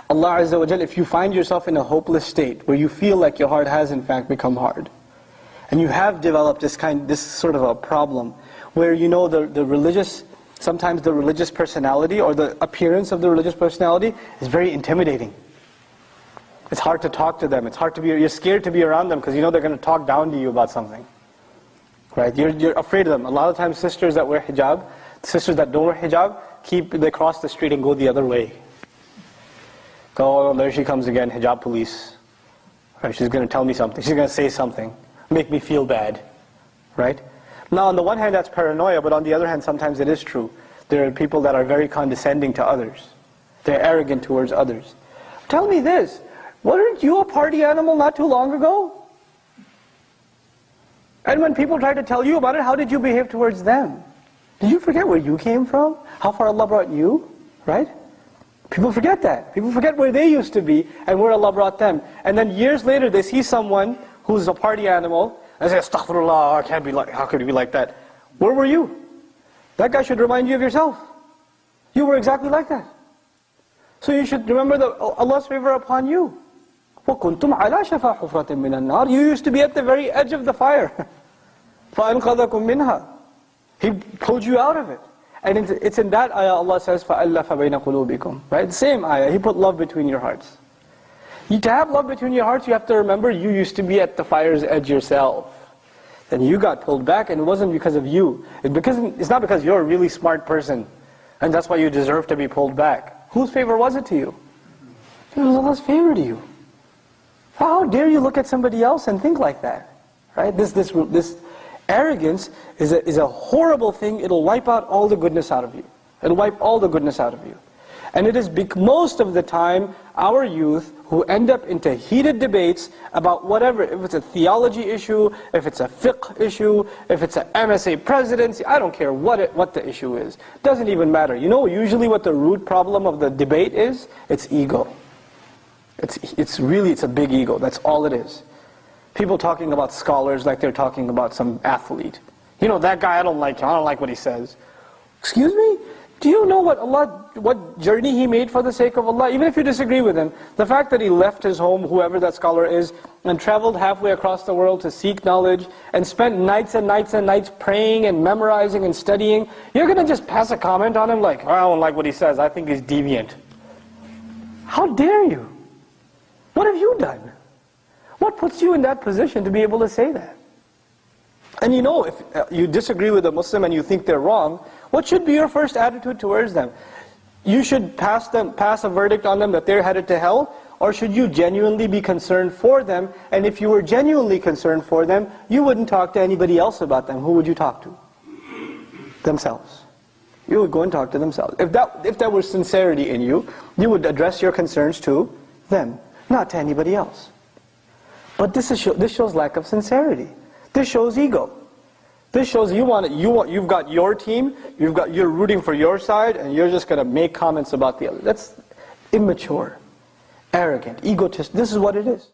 Allah Azza wa Jal, if you find yourself in a hopeless state, where you feel like your heart has in fact become hard, and you have developed this sort of a problem, where you know sometimes the religious personality, or the appearance of the religious personality, is very intimidating. It's hard to talk to them, you're scared to be around them, because you know they're going to talk down to you about something. Right? You're afraid of them. A lot of times sisters that wear hijab, sisters that don't wear hijab, they cross the street and go the other way. Go, oh, there she comes again, hijab police. Right? She's going to tell me something, she's going to say something, make me feel bad. Right? Now on the one hand that's paranoia, but on the other hand sometimes it is true. There are people that are very condescending to others. They're arrogant towards others. Tell me this, weren't you a party animal not too long ago? And when people try to tell you about it, how did you behave towards them? Did you forget where you came from? How far Allah brought you? Right? People forget that. People forget where they used to be and where Allah brought them. And then years later they see someone who's a party animal and say, Astaghfirullah, I can't be like, how could you be like that? Where were you? That guy should remind you of yourself. You were exactly like that. So you should remember Allah's favor upon you. وَكُنْتُمْ عَلَى شَفَا حُفْرَةٍ مِّنَ النَّارِ. You used to be at the very edge of the fire. فَأَنْقَذَكُمْ مِنْهَا. He pulled you out of it. And it's in that ayah Allah says, فَأَلَّفَ بَيْنَ قُلُوبِكُمْ. Right? Same ayah. He put love between your hearts. To have love between your hearts, you have to remember you used to be at the fire's edge yourself. Then you got pulled back, and it wasn't because of you. It's not because you're a really smart person, and that's why you deserve to be pulled back. Whose favor was it to you? It was Allah's favor to you. How dare you look at somebody else and think like that? Right? This arrogance is a horrible thing. It'll wipe out all the goodness out of you. It'll wipe all the goodness out of you. And it is most of the time our youth who end up into heated debates about whatever, if it's a theology issue, if it's a fiqh issue, if it's an MSA presidency, I don't care what the issue is. Doesn't even matter. You know usually what the root problem of the debate is? It's ego. It's a big ego. That's all it is. People talking about scholars like they're talking about some athlete. You know, that guy, I don't like him. I don't like what he says. Excuse me? Do you know what journey he made for the sake of Allah? Even if you disagree with him, the fact that he left his home, whoever that scholar is, and traveled halfway across the world to seek knowledge, and spent nights and nights and nights praying and memorizing and studying, you're going to just pass a comment on him like, I don't like what he says, I think he's deviant. How dare you? What have you done? What puts you in that position to be able to say that? And you know, if you disagree with a Muslim and you think they're wrong, what should be your first attitude towards them? You should pass a verdict on them that they're headed to hell, or should you genuinely be concerned for them? And if you were genuinely concerned for them, you wouldn't talk to anybody else about them. Who would you talk to? Themselves. You would go and talk to themselves. If that was sincerity in you, you would address your concerns to them, not to anybody else. But this shows lack of sincerity. This shows ego. This shows you've got your team, you're rooting for your side, and you're just going to make comments about the other. That's immature, arrogant, egotist. This is what it is.